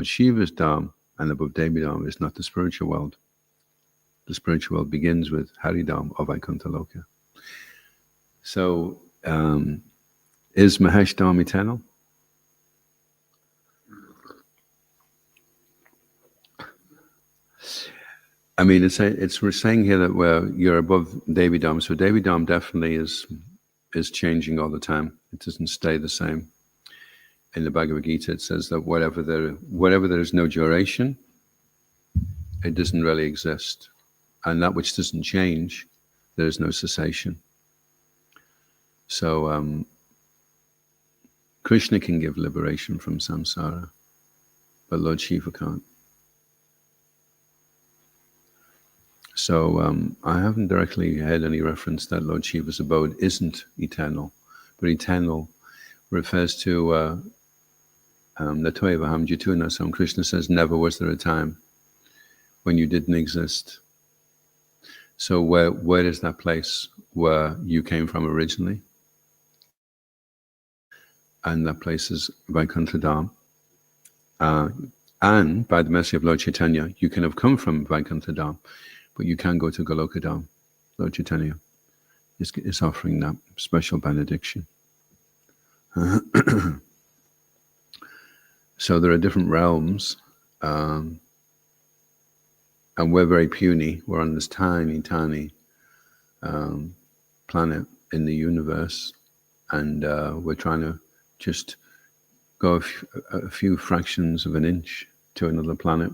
Shiva's Dham and above Devi Dham is not the spiritual world. The spiritual world begins with Haridham or Vaikuntha Loka. So, is Mahesh Dham eternal? I mean, we're saying here that you're above Devi Dham. So Devi Dham definitely is changing all the time. It doesn't stay the same. In the Bhagavad Gita, it says that whatever there is no duration, it doesn't really exist. And that which doesn't change, there is no cessation. So Krishna can give liberation from samsara, but Lord Shiva can't. So I haven't directly had any reference that Lord Shiva's abode isn't eternal, but eternal refers to Natoevaham Jitunasam. Krishna says, never was there a time when you didn't exist. So where is that place where you came from originally? And that place is Vaikuntha Dham. And by the mercy of Lord Chaitanya, you can have come from Vaikuntha Dham, but you can go to Goloka Dham. Lord Chaitanya is offering that special benediction. So there are different realms, and we're very puny. We're on this tiny, tiny planet in the universe, and we're trying to just go a few fractions of an inch to another planet,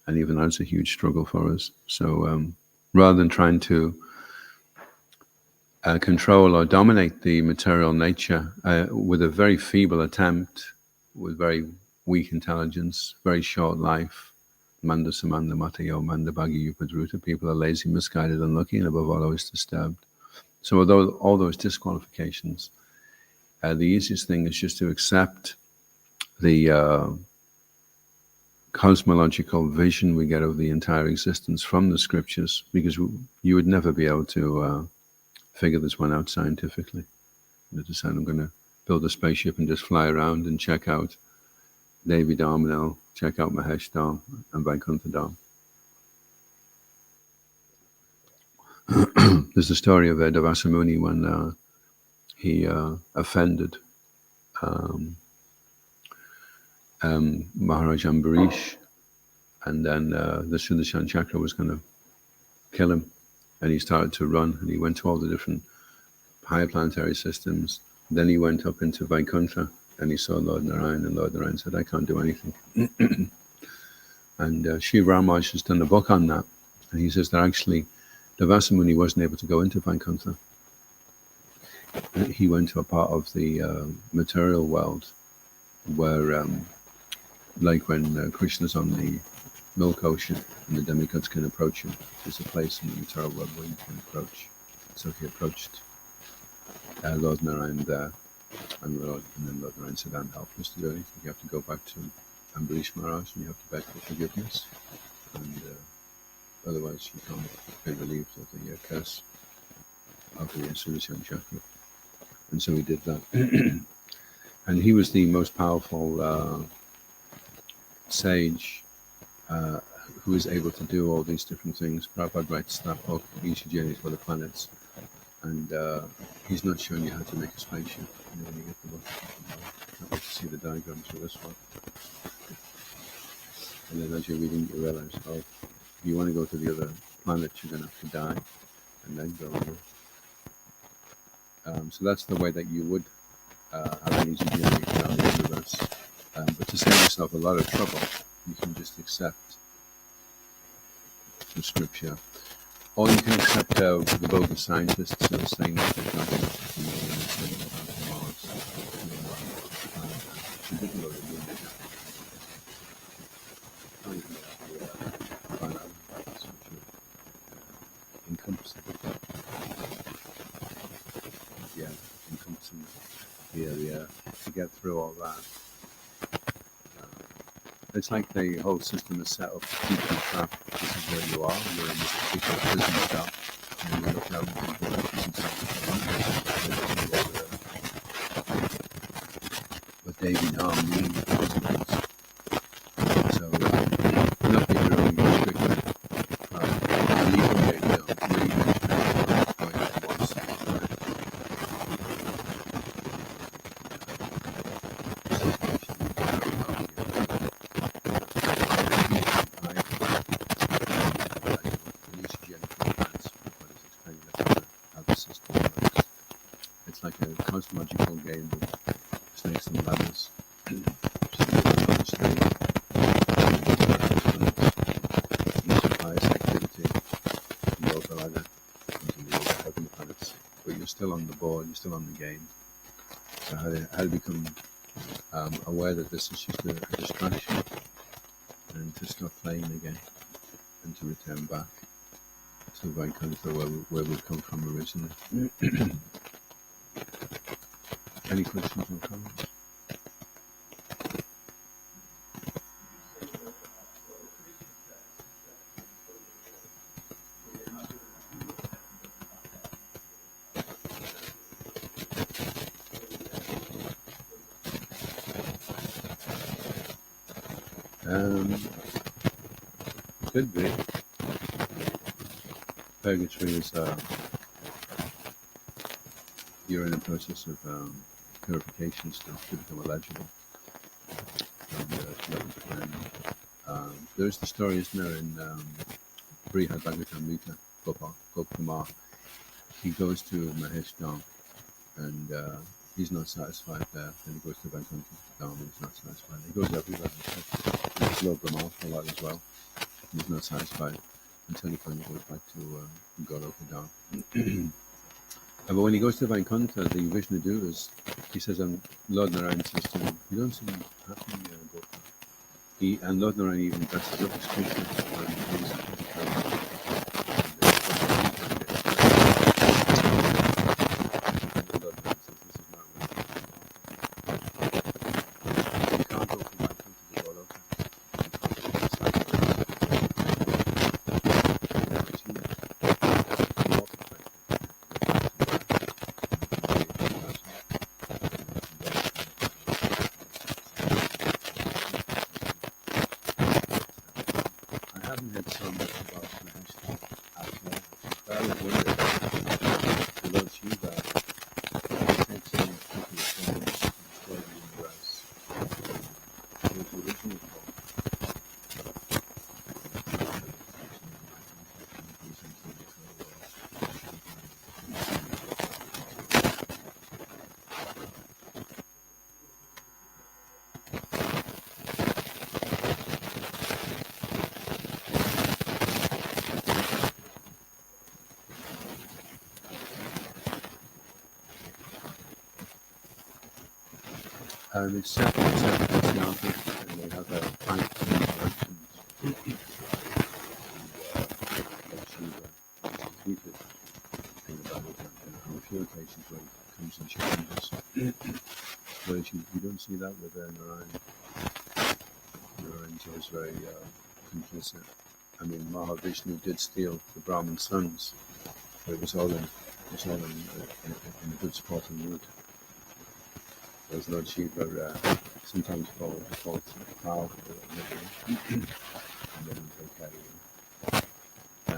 and even that's a huge struggle for us. So rather than trying to control or dominate the material nature with a very feeble attempt, with very weak intelligence, very short life, Manda Samanda Matayo, Manda Bhagi Upadruta, people are lazy, misguided, unlucky, and above all always disturbed. So although all those disqualifications, the easiest thing is just to accept the cosmological vision we get of the entire existence from the scriptures, because you would never be able to figure this one out scientifically. You decide, I'm going to build a spaceship and just fly around and check out Devi Dham, and I'll check out Mahesh Dham and Vaikuntha Dham. There's a story of Dasa Muni when he offended Maharaj Ambarish, and then the Sudarshan Chakra was going to kill him, and he started to run, and he went to all the different higher planetary systems. Then he went up into Vaikuntha, and he saw Lord Narayan, and Lord Narayan said, I can't do anything. And Sri Ramaj has done a book on that, and he says that actually Dasa Muni wasn't able to go into Vaikuntha. He went to a part of the material world where, like when Krishna's on the milk ocean and the demigods can approach him, there's a place in the material world where you can approach. So he approached Lord Narayan there, and then Lord Narayan said, I'm helpless to do anything. You have to go back to Ambarish Maharaj and you have to beg for forgiveness, and otherwise you can't be relieved of the curse of the Sudarshan Chakra. And so he did that. And he was the most powerful sage who is able to do all these different things. Prabhupada writes that book, Easy Journeys for the Planets, and he's not showing you how to make a spaceship. When you get the book, I'd like to see the diagrams for this one. And then as you're reading, you realize, oh, if you want to go to the other planet, you're going to have to die and then go over. So that's the way that you would have an easy journey around the universe. But to save yourself a lot of trouble, you can just accept the scripture. Or you can accept the bogus scientists who are saying that there's nothing else to know, and they're saying about Mars. She didn't go to the moon. Not even the finite scripture encompassing. Yeah, encompassing the area to get through all that. It's like the whole system is set up to keep you trapped. This is where you are. You're in this particular prison cell, and you look out into the prison cell. What Devi Dham means, game of snakes and ladders. So another stage, highest activity, the yoga ladder, into the yoga heaven planets. But you're still on the board, you're still on the game. So how to become aware that this is just a distraction, and to stop playing the game, and to return back to Vaikuntha, where we've come from originally. Any questions or comments? Could be. Purgatory is you're in a process of purification stuff to become eligible. And there's the story, isn't there, in Caritamrta, Gopkumar. He goes to Mahesh Dham, and he's not satisfied there. Then he goes to Vaikuntha Dham, and he's not satisfied. He goes everywhere. He's loved them all for a lot as well. He's not satisfied until he finally goes back to Goloka Dham. But when he goes to Vaikuntha, the Vishnu Duvas, he says, and Lord Narayan says to him, you don't seem happy, Gopal. And Lord Narayan even dresses up as Krishna, and he's it's separate personality, and they have a fight interactions. Shiva is defeated in the battle, and on a few occasions where he comes and challenges. Whereas you don't see that with Narayan. Narayan's always very complicit. I mean, Mahavishnu did steal the Brahmin sons, but it was all in a good sporting mood. Whereas Lord Shiva sometimes falls foul of the and then they carry him.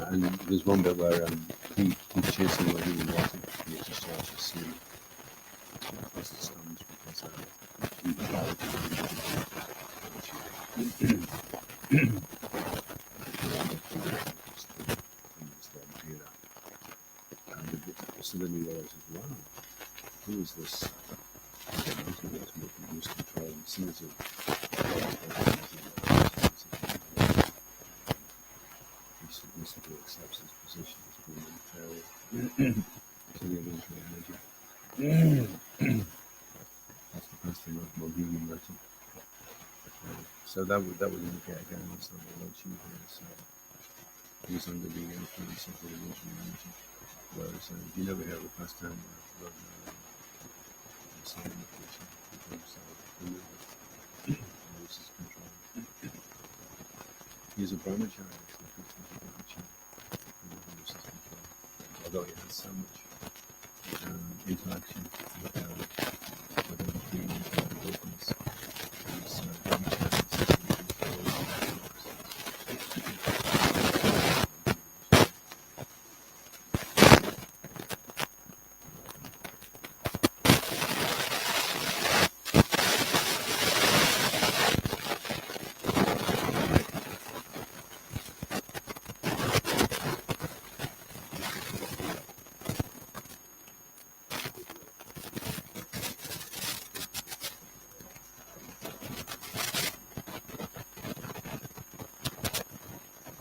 And there's one bit where he's chasing where he was, and he just starts to see across the stones because he carried and so then he realizes, wow, who is this? Lose control and sees it. He submissively accepts his position as being inferior to the elementary energy. That's the first thing of Mohini written. So that would indicate again also that Lord Shiva is he's under the influence of the elementary energy. Whereas you never hear of the past time where Lord loses control. He's a brahmachari, actually. Krishna's a brahmachari. He loses control. Although he has so much interaction with other beings and devotees. He's brahmachari.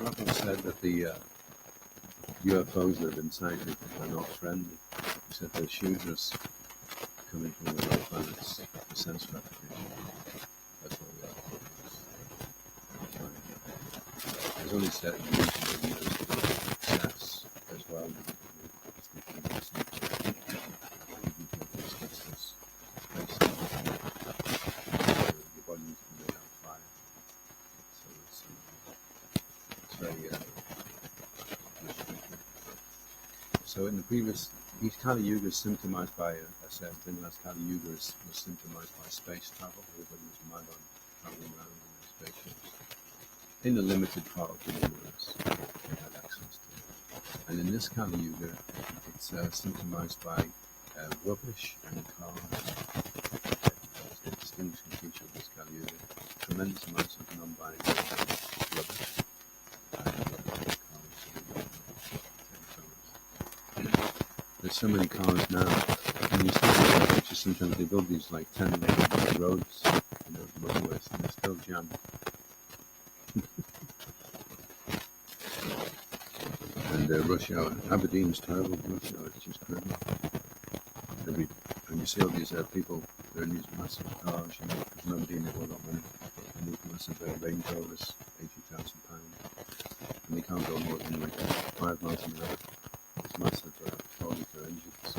Prabhupada said that the UFOs that have been sighted are not friendly. He said they're shooters coming from the other planets for sense gratification. That's what we are. There's only certain reasons that you success as well. Your body needs to be made out of fire. So it's very restricted. So in the previous, each Kali Yuga is symptomized by a certain thing. Last Kali Yuga was symptomized by space travel. Everybody was mad on traveling around in their spaceships. In the limited part of the universe they had access to. And in this Kali Yuga, it's symptomized by rubbish and cars. That's the distinguishing feature of this Kali Yuga. Tremendous amounts of non-binary rubbish and cars. There's so many cars now. When you see the pictures, sometimes they build these like 10-lane roads, motorways, and they're still jammed. And rush hour. Aberdeen's terrible. Rush hour is just criminal. And you see all these people, they're in these massive cars, because nobody in it will got money. And these massive Range Rovers, £80,000. And they can't go more than like 5 miles an hour. It's massive 4-litre engines.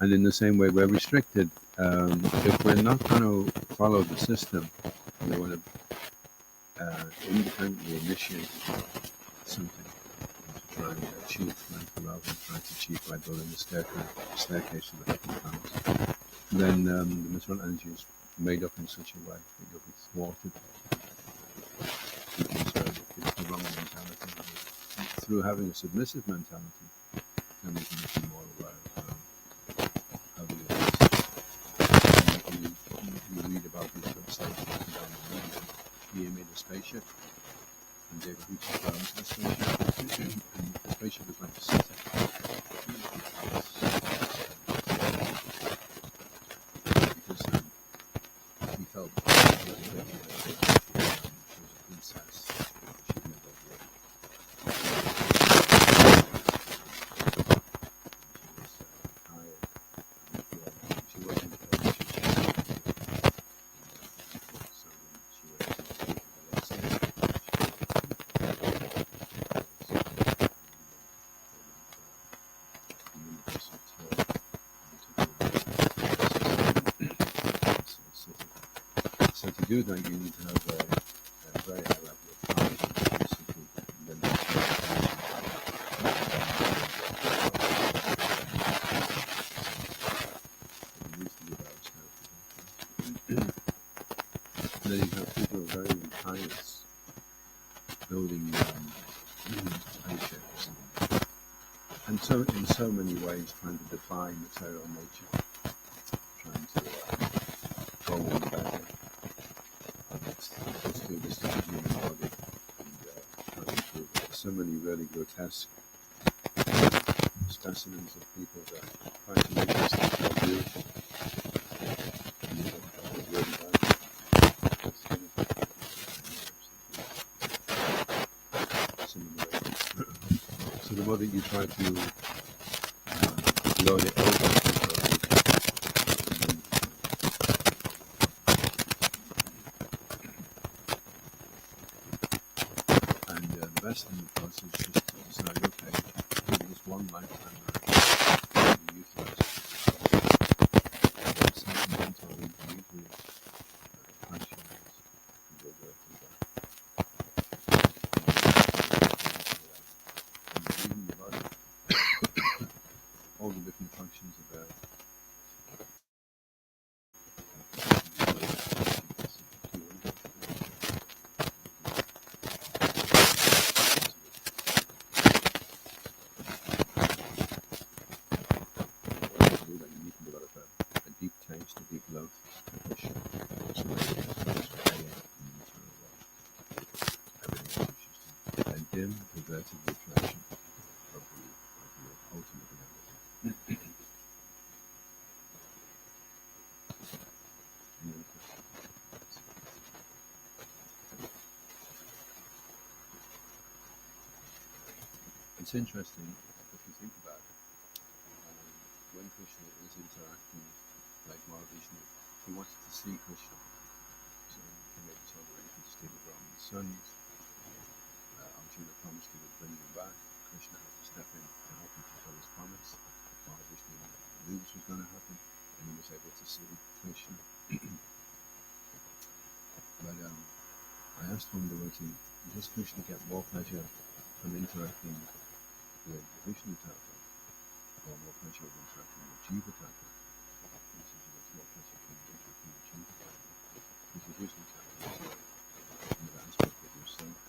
And in the same way, we're restricted. If we're not going to follow the system, we want to independently initiate something to try and achieve life rather than trying to achieve by building a staircase to the heavenly planets. Then the material energy is made up in such a way that you'll be thwarted. It's the wrong mentality. Through having a submissive mentality, then we can become more aware of how the you read about these websites down the road. He made a spaceship and David reached down to the spaceship and the spaceship was like a city. Because he felt she was a princess. She'd never worked. She was tired. She wasn't So to do that, you need to have a very high level of confidence. Then you have people who are very pious, building spaceships, and so in so many ways trying to defy material nature, trying to go on better. Let's do this to the human body and try to improve it. So many really grotesque specimens of people that try to make this stuff more beautiful. So the more that you try to load it over, and the best thing, of course, is just to decide, okay, give this one lifetime and utilize it. Sentimental, usually passion and go work and that. And even your body, all the different functions of it. Dim, perverted reflection of the ultimate reality. it's interesting if you think about it. When Krishna is interacting like Mahavishnu, he wanted to see Krishna. So he made this whole arrangement to steal the Brahman's sons. Arjuna promised he would bring them back. Krishna had to step in to help him fulfill his promise. Mahavishnu knew this was going to happen, and he was able to see Krishna. But I asked one devotee, does Krishna get more pleasure from interacting with Vishnu Thakur, or more pleasure from interacting with Jiva Thakur? He says he gets more pleasure from interacting with Jiva Thakur, because with Vishnu Thakur is another aspect of yourself.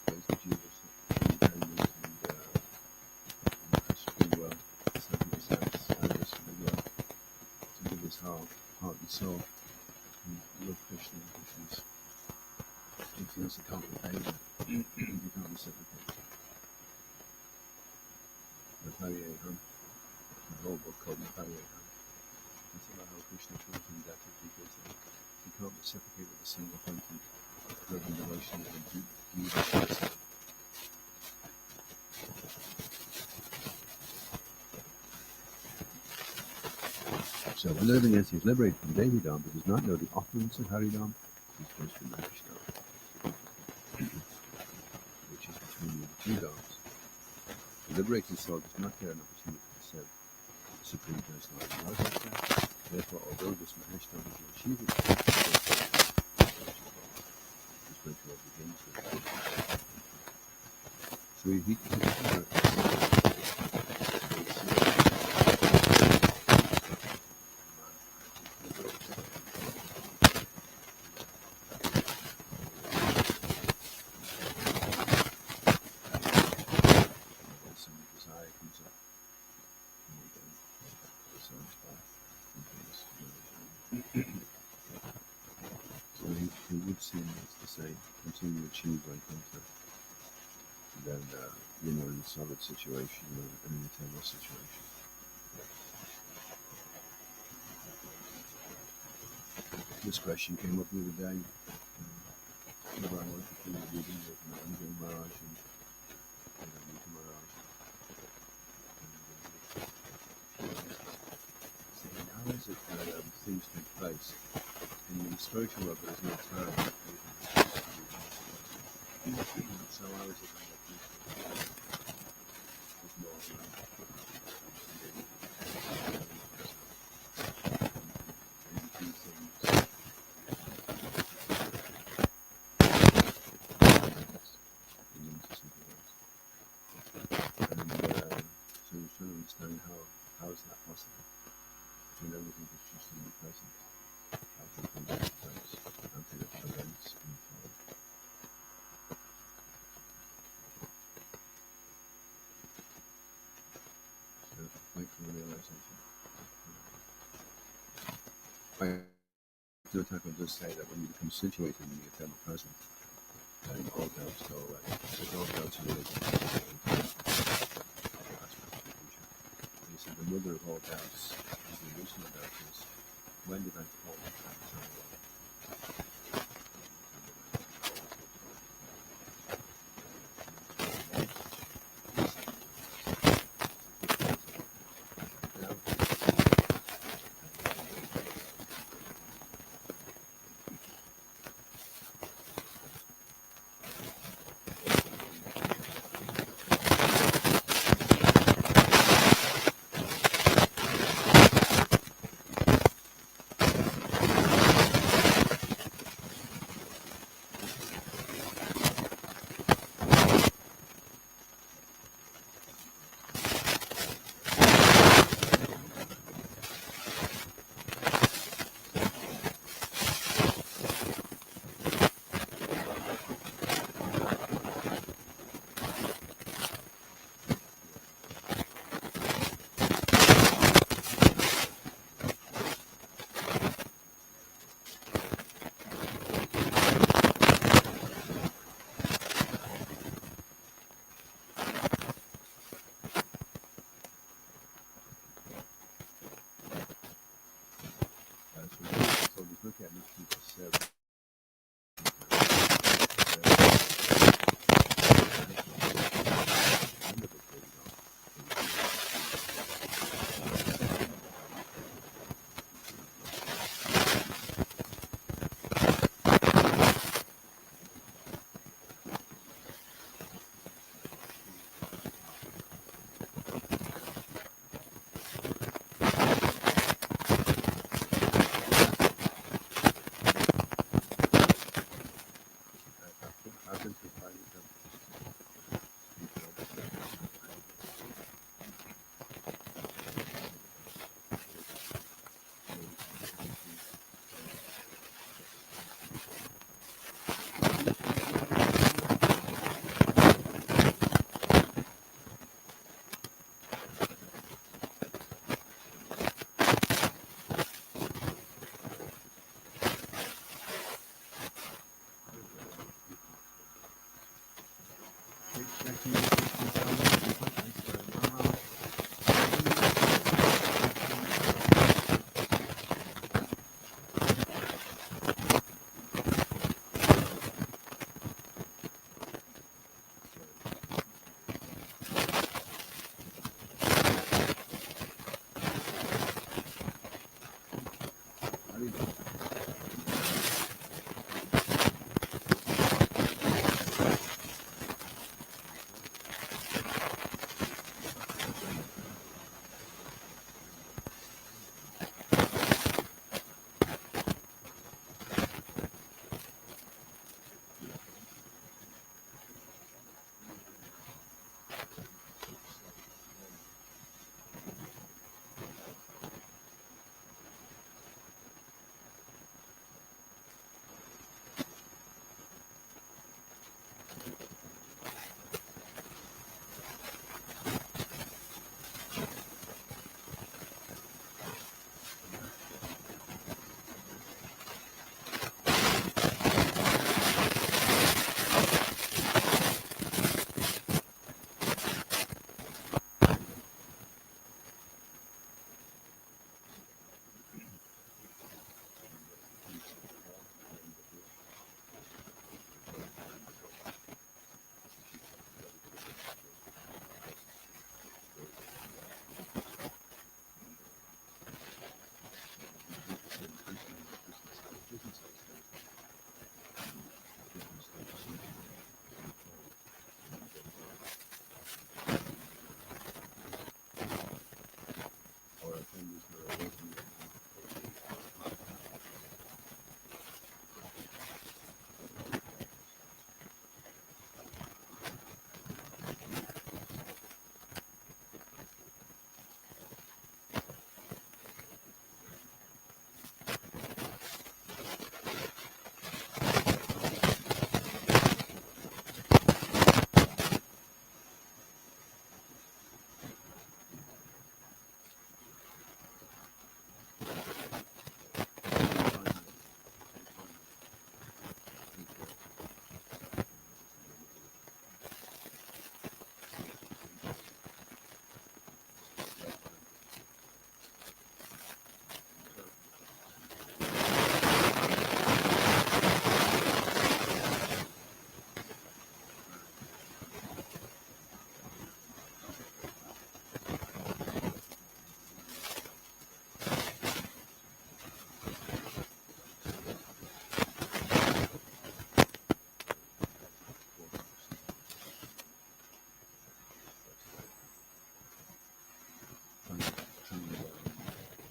Whereas the Jiva is very neat and has free will, setting his service free will to give his heart and soul. Love Krishna, Krishna's influence can't be paid, you can't reciprocate. Madhya, the whole book called Madhya, it's about how Krishna feels indebted because he can't reciprocate with a single pointed love and devotion of a Jiva. So the living entity is liberated from Devidam but does not know the opulence of Haridam, which goes from Mahishdam, which is between the two dams. The liberated soul does not get an opportunity to serve the Supreme Personality of Adhoksaja. Therefore, although this Mahishdam is achievable, the spiritual world begins with. So he would seem as to say, continue to achieve Vaikuntha, then in a solid situation or in an eternal situation. This question came up the other day. I was reading with Manju Maharaj and Nita Maharaj. So how is it that things take place? In the spiritual world, there is no time. So how is it that there's more so you're trying to understand how is that possible? When everything is just in the present. How can things take place? How can events unfold? So wait for the realization. Chaitanya does say that when you become situated in the eternal present, then all doubts go away. Because all doubts are related to the he said the mother of all doubts is the original doubt is, when did I fall into that eternal world? So we look at which people serve.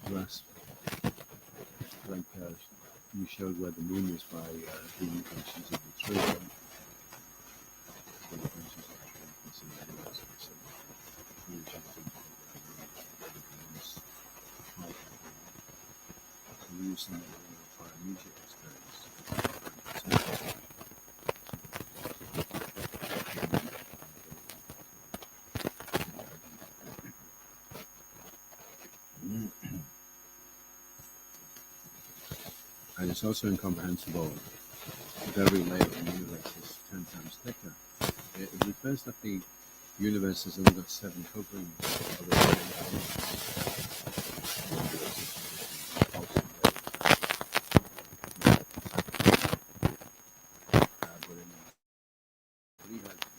Grasp, like you showed where the moon is by human functions of the tree. Right? So the functions of the tree, you can see the universe. So huge so we use some of that for our immediate experience. And it's also incomprehensible if every layer of the universe is 10 times thicker. It refers that the universe has only got 7 coverings.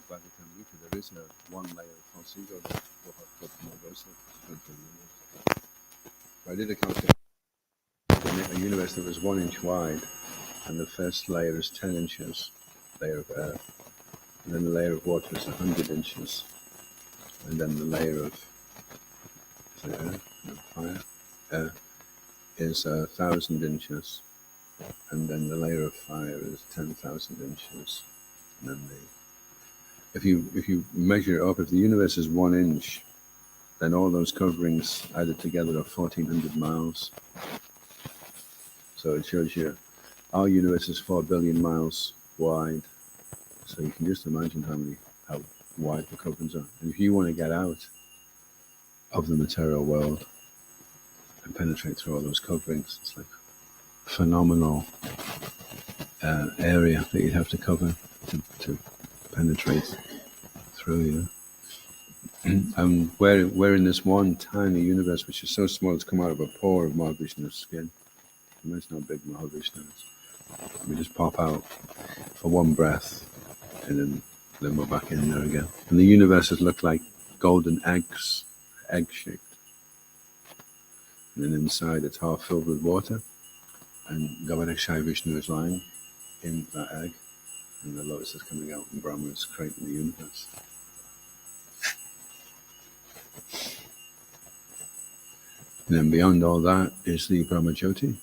But in Caritamrta, there is one layer of false ego that will have put more Dasa into the universe. So I did a calculation. A universe that was 1 inch wide, and the first layer is 10 inches, layer of earth, and then the layer of water is 100 inches, and then the layer of fire is 1,000 inches, and then the layer of fire is 10,000 inches, and then if you measure it up, if the universe is 1 inch, then all those coverings added together are 1,400 miles. So it shows you our universe is 4 billion miles wide. So you can just imagine how wide the coverings are. And if you want to get out of the material world and penetrate through all those coverings, it's like a phenomenal area that you'd have to cover to penetrate through, you know. And we're in this one tiny universe which is so small it's come out of a pore of Mahavishnu's skin. Imagine how big Mahavishnu is. We just pop out for one breath, and then we're back in there again. And the universes look like golden eggs, egg-shaped. And then inside it's half filled with water, And Adhoksaja Vishnu is lying in that egg, and the lotus is coming out, and Brahma is creating the universe. And then beyond all that is the Brahma Jyoti.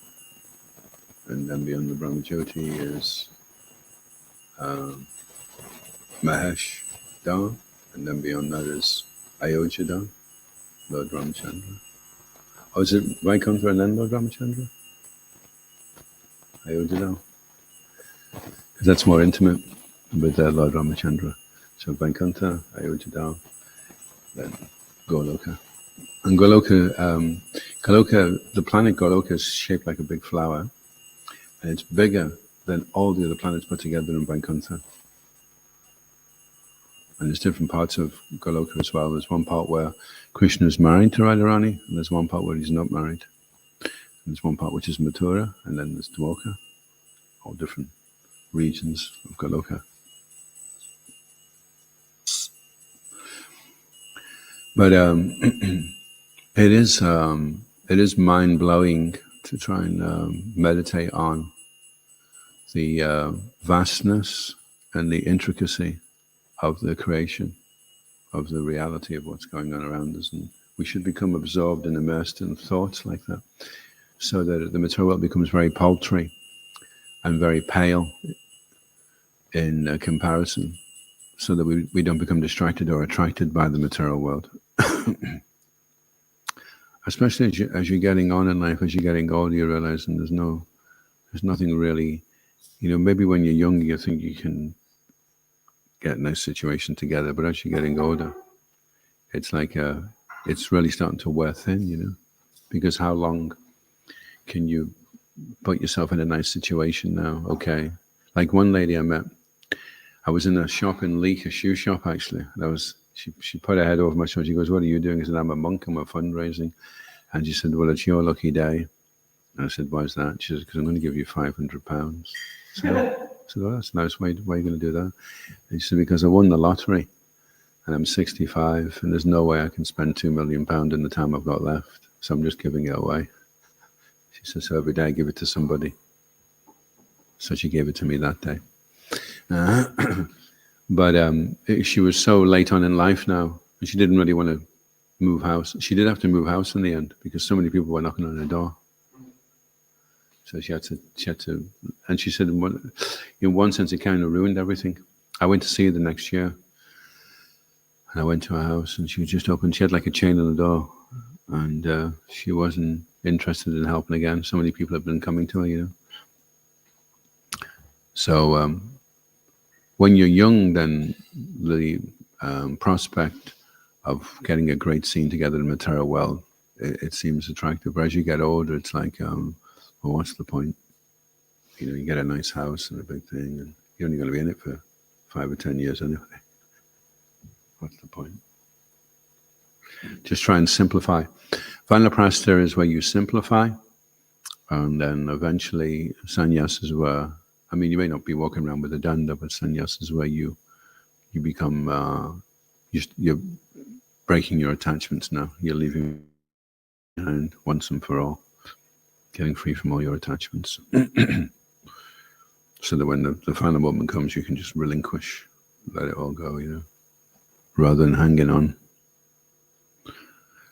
And then beyond the Brahma Jyoti is Mahesh Dham. And then beyond that is Ayodhya Dham, Lord Ramachandra. Oh, is it Vaikuntha and then Lord Ramachandra? Ayodhya Dham. Because that's more intimate with Lord Ramachandra. So Vaikuntha, Ayodhya Dham, then Goloka. And Goloka, the planet Goloka is shaped like a big flower, and it's bigger than all the other planets put together in Vaikuntha. And there's different parts of Goloka as well. There's one part where Krishna is married to Radharani, and there's one part where he's not married. And there's one part which is Mathura, and then there's Dwarka, all different regions of Goloka. But it is mind-blowing to try and meditate on the vastness and the intricacy of the creation, of the reality of what's going on around us. And we should become absorbed and immersed in thoughts like that, so that the material world becomes very paltry and very pale in comparison, so that we don't become distracted or attracted by the material world. Especially as you're getting on in life, as you're getting older, you're realizing there's nothing really, maybe when you're younger you think you can get a nice situation together, but as you're getting older, it's like it's really starting to wear thin, because how long can you put yourself in a nice situation now? Okay, like one lady I met, I was in a shop in Leek, a shoe shop actually. She put her head over my shoulder. She goes, "What are you doing?" I said, "I'm a monk. I'm a fundraising." And she said, "Well, it's your lucky day." And I said, "Why is that?" She said, "Because I'm going to give you £500. So I said, "Oh, that's nice. Why are you going to do that?" And she said, "Because I won the lottery and I'm 65 and there's no way I can spend £2 million in the time I've got left. So I'm just giving it away." She said, "So every day I give it to somebody." So she gave it to me that day. But she was so late on in life now, and she didn't really want to move house. She did have to move house in the end because so many people were knocking on her door. So she had to, and she said, in one sense, it kind of ruined everything. I went to see her the next year, and I went to her house, and she was just open. She had like a chain on the door, and she wasn't interested in helping again. So many people have been coming to her, So when you're young, then the prospect of getting a great scene together in the material world, it seems attractive. But as you get older, it's like, well, what's the point? You get a nice house and a big thing, and you're only going to be in it for 5 or 10 years anyway. What's the point? Just try and simplify. Vanaprastha is where you simplify, and then eventually sannyas is where, you may not be walking around with a danda, but sannyas is where you become, you're breaking your attachments now. You're leaving behind once and for all, getting free from all your attachments. So that when the final moment comes, you can just relinquish, let it all go, rather than hanging on.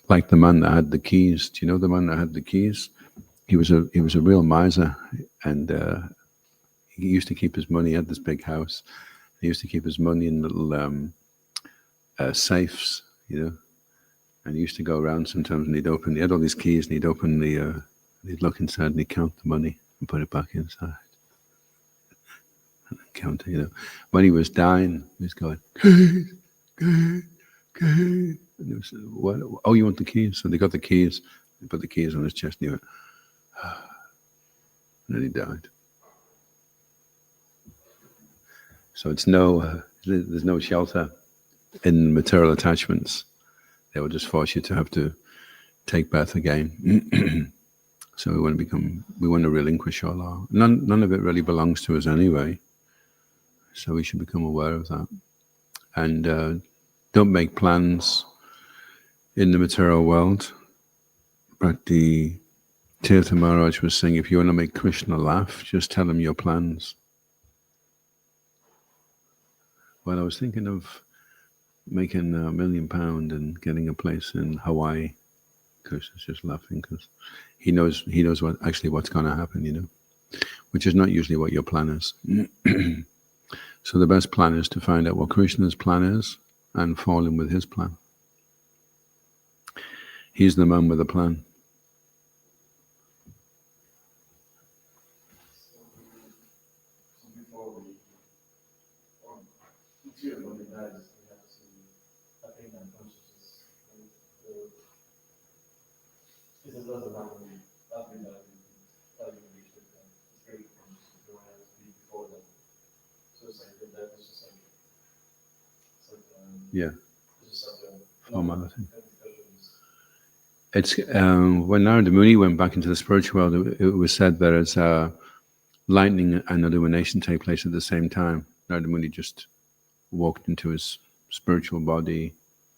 Like the man that had the keys. Do you know the man that had the keys? He was a real miser, and he used to keep his money. He had this big house. He used to keep his money in little safes, And he used to go around sometimes, and he had all these keys, and he'd open he'd look inside, and he'd count the money and put it back inside. And then count it, When he was dying, he was going, "Keys, keys, keys." And he was, "What? Oh, you want the keys?" So they got the keys. They put the keys on his chest, and he went, and then he died. So it's there's no shelter in material attachments. They will just force you to have to take birth again. So we want to relinquish all our, none of it really belongs to us anyway. So we should become aware of that. And don't make plans in the material world, but Tirtha Maharaj was saying, if you want to make Krishna laugh, just tell him your plans. Well, I was thinking of making £1 million and getting a place in Hawaii. Krishna's just laughing because he knows what's going to happen, which is not usually what your plan is. So the best plan is to find out what Krishna's plan is and fall in with his plan. He's the man with the plan. Yeah, formality. It's when Narada Muni went back into the spiritual world, it was said that as lightning and illumination take place at the same time. Narada Muni just walked into his spiritual body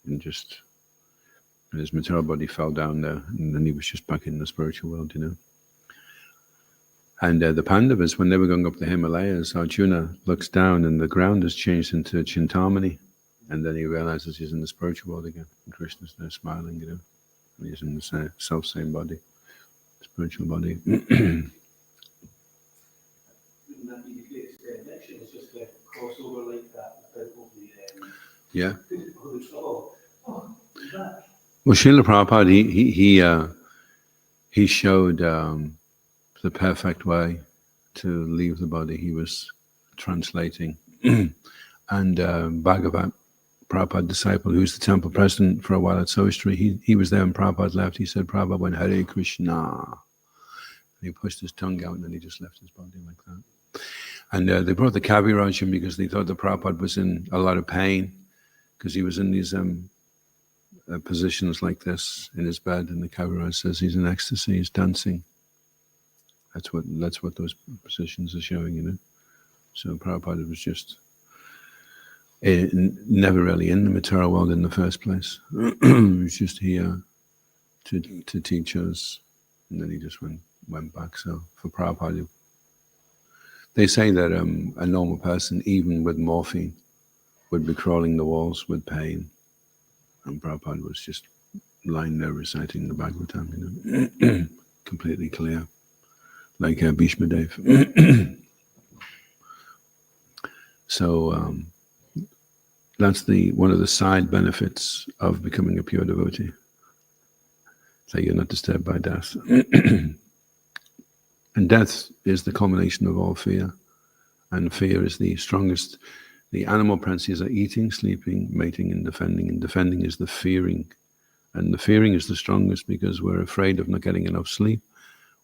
and his material body fell down there, and then he was just back in the spiritual world, And the Pandavas, when they were going up the Himalayas, Arjuna looks down and the ground has changed into Chintamani, and then he realizes he's in the spiritual world again. And Krishna's there smiling, and he's in the self-same body, spiritual body. Wouldn't that be the greatest benediction? It's just a crossover like that without the yeah. trouble. Well, Srila Prabhupada, he showed the perfect way to leave the body. He was translating. And Bhagavat, Prabhupada disciple, who's the temple president for a while at Sostri, he was there when Prabhupada left. He said, Prabhupada went, Hare Krishna. He pushed his tongue out and then he just left his body like that. And they brought the Kaviraj in because they thought the Prabhupada was in a lot of pain because he was in these positions like this in his bed, and the Kaviraj says he's in ecstasy, he's dancing. That's what those positions are showing, So Prabhupada was just never really in the material world in the first place. He was just here to teach us, and then he just went back. So for Prabhupada, they say that a normal person, even with morphine, would be crawling the walls with pain, and Prabhupada was just lying there reciting the Bhagavatam, completely clear, like Bhishma Dev. So that's one of the side benefits of becoming a pure devotee. So you're not disturbed by death. And death is the culmination of all fear. And fear is the strongest. The animal principles are eating, sleeping, mating, and defending. And defending is the fearing. And the fearing is the strongest because we're afraid of not getting enough sleep.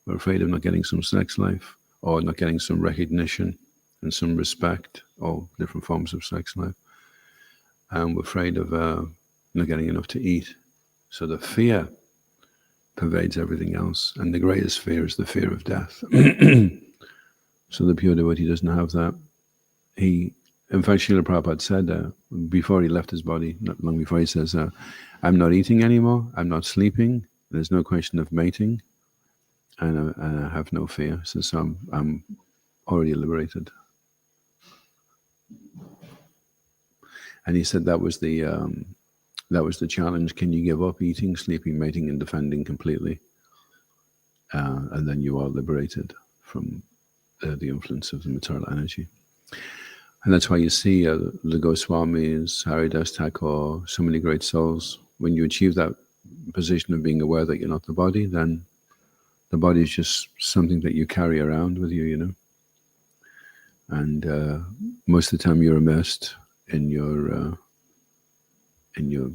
We're afraid of not getting some sex life, or not getting some recognition and some respect, all different forms of sex life. And we're afraid of not getting enough to eat. So the fear pervades everything else. And the greatest fear is the fear of death. So the pure devotee doesn't have that. In fact, Srila Prabhupada said before he left his body, not long before, he says, I'm not eating anymore, I'm not sleeping, there's no question of mating, and I have no fear. So I'm already liberated. And he said that was the challenge. Can you give up eating, sleeping, mating, and defending completely? And then you are liberated from the influence of the material energy. And that's why you see the Goswamis, Haridas Thakur, so many great souls. When you achieve that position of being aware that you're not the body, then the body is just something that you carry around with you, And most of the time you're immersed in your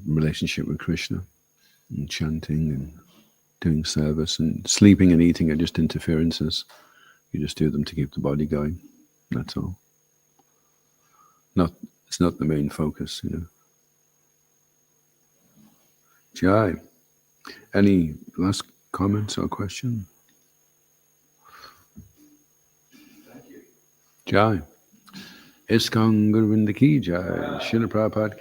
relationship with Krishna, and chanting and doing service, and sleeping and eating are just interferences. You just do them to keep the body going. That's all. It's not the main focus, Jai, any last comments or question? Thank you. Jai. ISKCON Gurvinda ki Jai. Srila Prabhupada